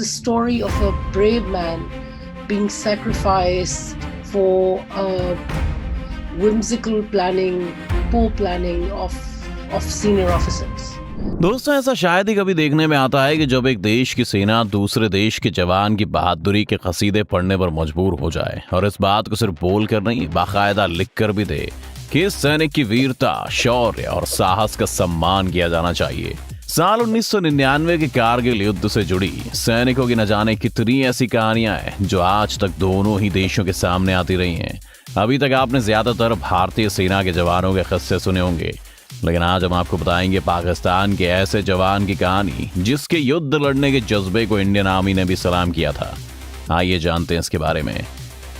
a story of a brave man being sacrificed for whimsical planning, poor planning of senior officers. दोस्तों, ऐसा शायद ही कभी देखने में आता है कि जब एक देश की सेना दूसरे देश के जवान की बहादुरी के कसीदे पढ़ने पर मजबूर हो जाए और इस बात को सिर्फ बोल कर नहीं, बाकायदा लिख कर भी दे कि इस सैनिक की वीरता, शौर्य और साहस का सम्मान किया जाना चाहिए। साल 1999 के कारगिल युद्ध से जुड़ी सैनिकों की न जाने कितनी ऐसी कहानियां हैं जो आज तक दोनों ही देशों के सामने आती रही हैं। अभी तक आपने ज्यादातर भारतीय सेना के जवानों के किस्से सुने होंगे, लेकिन आज हम आपको बताएंगे पाकिस्तान के ऐसे जवान की कहानी जिसके युद्ध लड़ने के जज्बे को इंडियन आर्मी ने भी सलाम किया था। आइए जानते हैं इसके बारे में।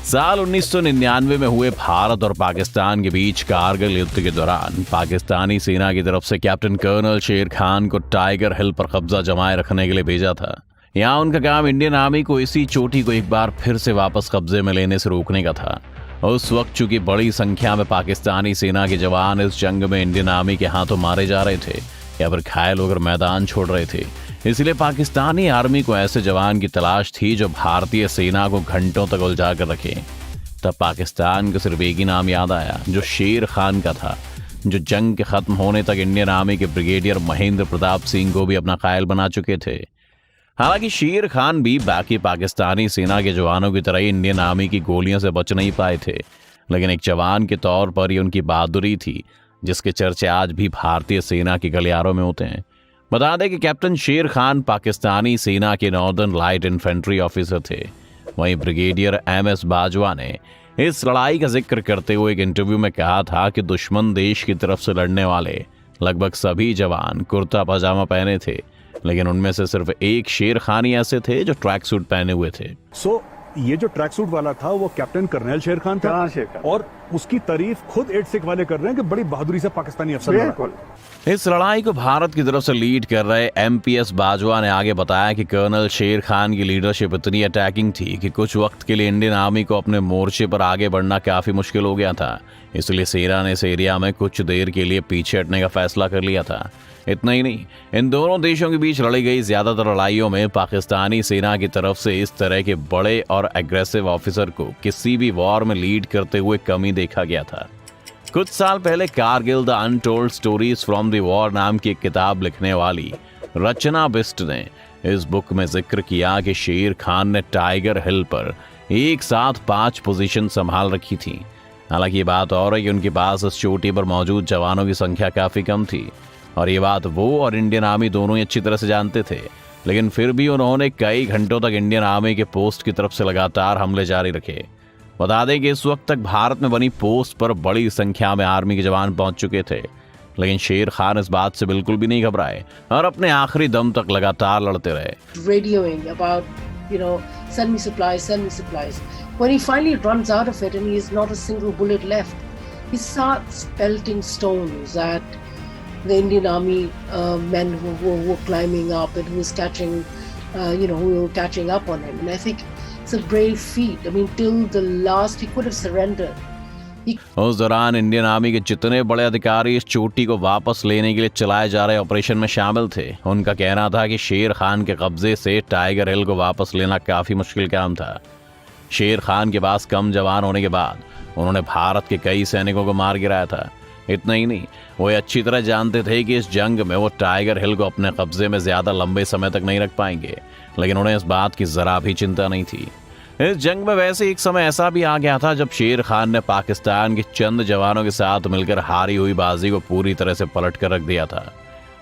साल 1999 में हुए भारत और पाकिस्तान के बीच कारगिल युद्ध के दौरान पाकिस्तानी सेना की तरफ से कैप्टन कर्नल शेर खान को टाइगर हिल पर कब्जा जमाए रखने के लिए भेजा था। यहाँ उनका काम इंडियन आर्मी को इसी चोटी को एक बार फिर से वापस कब्जे में लेने से रोकने का था। उस वक्त चूंकि बड़ी संख्या में पाकिस्तानी सेना के जवान इस जंग में इंडियन आर्मी के हाथों मारे जा रहे थे या फिर घायल होकर मैदान छोड़ रहे थे, इसलिए पाकिस्तानी आर्मी को ऐसे जवान की तलाश थी जो भारतीय सेना को घंटों तक उलझा कर रखे। तब पाकिस्तान को सिर्फ एक ही नाम याद आया जो शेर खान का था, जो जंग के खत्म होने तक इंडियन आर्मी के ब्रिगेडियर महेंद्र प्रताप सिंह को भी अपना कायल बना चुके थे। हालांकि शेर खान भी बाकी पाकिस्तानी सेना के जवानों की तरह ही इंडियन आर्मी की गोलियों से बच नहीं पाए थे, लेकिन एक जवान के तौर पर ये उनकी बहादुरी थी जिसके चर्चे आज भी भारतीय सेना के गलियारों में होते हैं। बता दें कि कैप्टन शेर खान पाकिस्तानी सेना के नॉर्दर्न लाइट इन्फेंट्री ऑफिसर थे। वहीं ब्रिगेडियर MS बाजवा ने इस लड़ाई का जिक्र करते हुए एक इंटरव्यू में कहा था कि दुश्मन देश की तरफ से लड़ने वाले लगभग सभी जवान कुर्ता पजामा पहने थे, लेकिन उनमें से सिर्फ एक शेर खान ही ऐसे थे जो ट्रैक सूट पहने हुए थे। ये जो ट्रैक सूट वाला था वो कैप्टन कर्नल शेर खान था और उसकी तारीफ खुद 86 वाले कर रहे हैं कि बड़ी बहादुरी से पाकिस्तानी अफसर लड़ा। इस लड़ाई को भारत की तरफ से लीड कर रहे MPS बाजवा ने आगे बताया कि कर्नल शेर खान की लीडरशिप इतनी अटैकिंग थी कि कुछ वक्त के लिए इंडियन आर्मी को अपने मोर्चे पर आगे बढ़ना काफी मुश्किल हो गया था, इसलिए सेना ने इस एरिया में कुछ देर के लिए पीछे हटने का फैसला कर लिया था। इतना ही नहीं, इन दोनों देशों के बीच लड़ी गई ज्यादातर लड़ाइयों में पाकिस्तानी सेना की तरफ से इस तरह के बड़े और एग्रेसिव ऑफिसर को किसी भी वॉर में लीड करते हुए कम ही देखा गया था। कुछ साल पहले Kargil the untold stories from the war नाम की एक किताब लिखने वाली रचना बिस्ट ने इस बुक में जिक्र किया कि शेर खान ने टाइगर हिल पर एक साथ 5 पोजीशन संभाल रखी थी। हालांकि ये बात और है कि उनके पास इस चोटी पर मौजूद जवानों की संख्या काफी कम थी और ये बात वो और इंडियन आर्मी दोनों ही अच्छी तरह से जानते थे, लेकिन फिर भी उन्होंने कई घंटों तक इंडियन आर्मी के पोस्ट की तरफ से लगातार हमले जारी रखे। बता दें कि इस वक्त तक भारत में बनी पोस्ट पर बड़ी संख्या में आर्मी के जवान पहुंच चुके थे, लेकिन शेर खान इस बात से बिल्कुल भी नहीं घबराए और अपने आखिरी दम तक लगातार लड़ते रहे। Radioing about, send me supplies, send me supplies. When he finally runs out of it and he has not a single bullet left, he starts pelting stones at the Indian Army men who were climbing up and who was catching, who were catching up on him. And I think it's a brave feat. I mean, till the last, he could have surrendered. उस दौरान Indian army के जितने बड़े अधिकारी इस चोटी को वापस लेने के लिए चलाए जा रहे ऑपरेशन में शामिल थे, उनका कहना था कि शेर खान के कब्जे से टाइगर हिल को वापस लेना काफी मुश्किल काम था। शेर खान के पास कम जवान होने के बाद उन्होंने भारत के कई सैनिकों को मार गिराया था। इतना ही नहीं, वो अच्छी तरह जानते थे कि इस जंग में वो टाइगर हिल को अपने कब्जे में ज्यादा लंबे समय तक नहीं रख पाएंगे, लेकिन उन्हें इस बात की जरा भी चिंता नहीं थी। इस जंग में वैसे एक समय ऐसा भी आ गया था जब शेर खान ने पाकिस्तान के चंद जवानों के साथ मिलकर हारी हुई बाजी को पूरी तरह से पलट कर रख दिया था,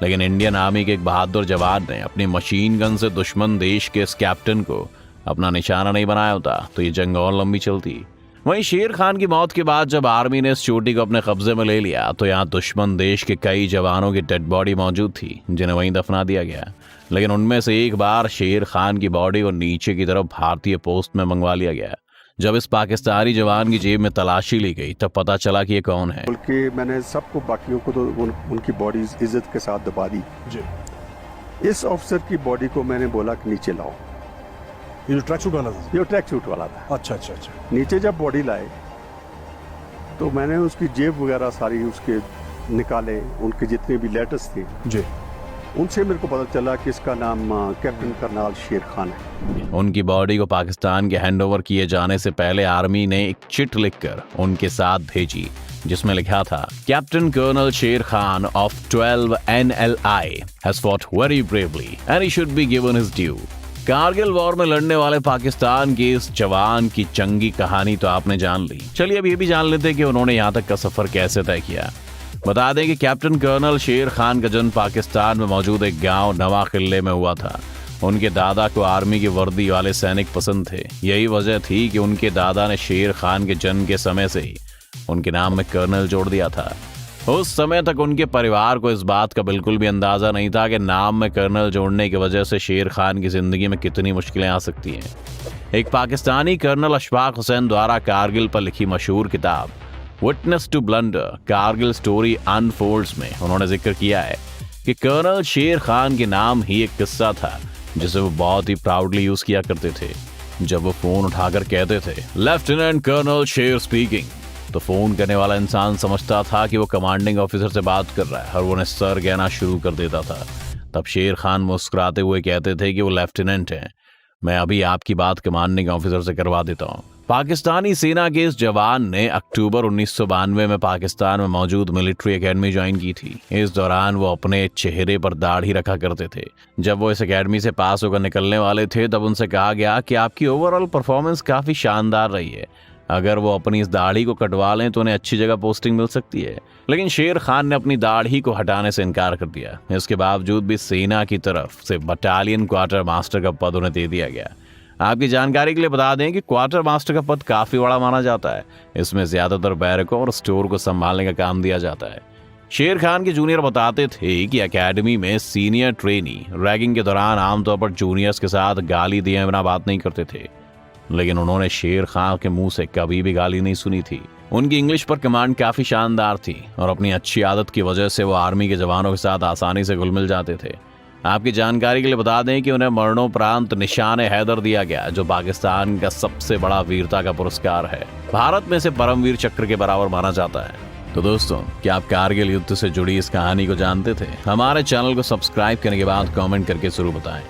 लेकिन इंडियन आर्मी के एक बहादुर जवान ने अपनी मशीन गन से दुश्मन देश के इस कैप्टन को अपना निशाना नहीं बनाया होता तो ये जंग और लंबी चलती। वहीं शेर खान की मौत के बाद जब आर्मी ने इस चोटी को अपने कब्जे में ले लिया तो यहाँ दुश्मन देश के कई जवानों की डेड बॉडी मौजूद थी जिन्हें वहीं दफना दिया गया, लेकिन उनमें से एक बार शेर खान की बॉडी को नीचे की तरफ भारतीय पोस्ट में मंगवा लिया गया। जब इस पाकिस्तानी जवान की जेब में तलाशी ली गई तब पता चला कि ये कौन है। बल्कि मैंने सबको, बाकियों को तो उनकी बॉडी इज्जत के साथ दबा दी जी। इस ऑफिसर की बॉडी को मैंने बोला कि नीचे लाओ। ये जो ट्रैक सूट वाला था? ये ट्रैक सूट वाला था। अच्छा। नीचे जब बॉडी लाए तो मैंने उसकी जेब वगैरह सारी उसके निकाले, उनके जितने भी लेटर्स थे जी, उनसे मेरे को पता चला कि इसका नाम कैप्टन करनाल शेर खान है। उनकी बॉडी को पाकिस्तान के हैंडओवर किए जाने से पहले आर्मी ने एक चिट लिखकर उनके साथ भेजी, जिसमें लिखा था, कैप्टन कर्नल शेर Khan of 12 NLI has fought very bravely and he should be given his due। Kargil war में लड़ने वाले पाकिस्तान के इस जवान की चंगी कहानी तो आपने जान ली। चलिए अब ये भी जान लेते हैं कि उन्होंने यहाँ तक का सफर कैसे तय किया। बता दें कि कैप्टन कर्नल शेर खान का जन्म पाकिस्तान में मौजूद एक गांव नवा किले में हुआ था। उनके दादा को आर्मी की वर्दी वाले सैनिक पसंद थे। यही वजह थी कि उनके दादा ने शेर खान के जन्म के समय से ही उनके नाम में कर्नल जोड़ दिया था। उस समय तक उनके परिवार को इस बात का बिल्कुल भी अंदाजा नहीं था कि नाम में कर्नल जोड़ने की वजह से शेर खान की जिंदगी में कितनी मुश्किलें आ सकती हैं। एक पाकिस्तानी कर्नल अशफाक हुसैन द्वारा कारगिल पर लिखी मशहूर किताब witness to blunder Kargil story unfolds में उन्होंने जिक्र किया है कि कर्नल शेर खान के नाम ही एक किस्सा था जिसे वो बहुत ही प्राउडली यूज किया करते थे। जब वो फोन उठाकर कहते थे, लेफ्टिनेंट कर्नल शेर स्पीकिंग, तो फोन करने वाला इंसान समझता था कि वो कमांडिंग ऑफिसर से बात कर रहा है और वो उन्हें सर कहना शुरू कर देता था। तब शेर खान मुस्कुराते हुए कहते थे कि वो लेफ्टिनेंट हैं, मैं अभी आपकी बात कमांडिंग ऑफिसर से करवा देता हूँ। पाकिस्तानी सेना के इस जवान ने अक्टूबर 1992 में पाकिस्तान में मौजूद मिलिट्री एकेडमी ज्वाइन की थी। इस दौरान वो अपने चेहरे पर दाढ़ी रखा करते थे। जब वो इस एकेडमी से पास होकर निकलने वाले थे तब उनसे कहा गया कि आपकी ओवरऑल परफॉर्मेंस काफी शानदार रही है, अगर वो अपनी इस दाढ़ी को कटवा लें तो उन्हें अच्छी जगह पोस्टिंग मिल सकती है। लेकिन शेर खान ने अपनी दाढ़ी को हटाने से इनकार कर दिया। इसके बावजूद भी सेना की तरफ से बटालियन क्वार्टर मास्टर का पद उन्हें दे दिया गया। आपकी जानकारी के लिए बता दें कि क्वार्टर मास्टर का पद काफी बड़ा माना जाता है। इसमें ज्यादातर बैरकों और स्टोर को संभालने का काम दिया जाता है। शेर खान के जूनियर बताते थे कि एकेडमी में सीनियर ट्रेनी रैगिंग के दौरान आमतौर पर जूनियर्स के साथ गाली दिए बिना बात नहीं करते थे, लेकिन उन्होंने शेर खान के मुंह से कभी भी गाली नहीं सुनी थी। उनकी इंग्लिश पर कमांड काफी शानदार थी और अपनी अच्छी आदत की वजह से वो आर्मी के जवानों के साथ आसानी से घुल मिल जाते थे। आपकी जानकारी के लिए बता दें कि उन्हें मरणोपरांत निशान हैदर दिया गया, जो पाकिस्तान का सबसे बड़ा वीरता का पुरस्कार है। भारत में इसे परमवीर चक्र के बराबर माना जाता है। तो दोस्तों, क्या आप कारगिल युद्ध से जुड़ी इस कहानी को जानते थे? हमारे चैनल को सब्सक्राइब करने के बाद कमेंट करके जरूर बताएं।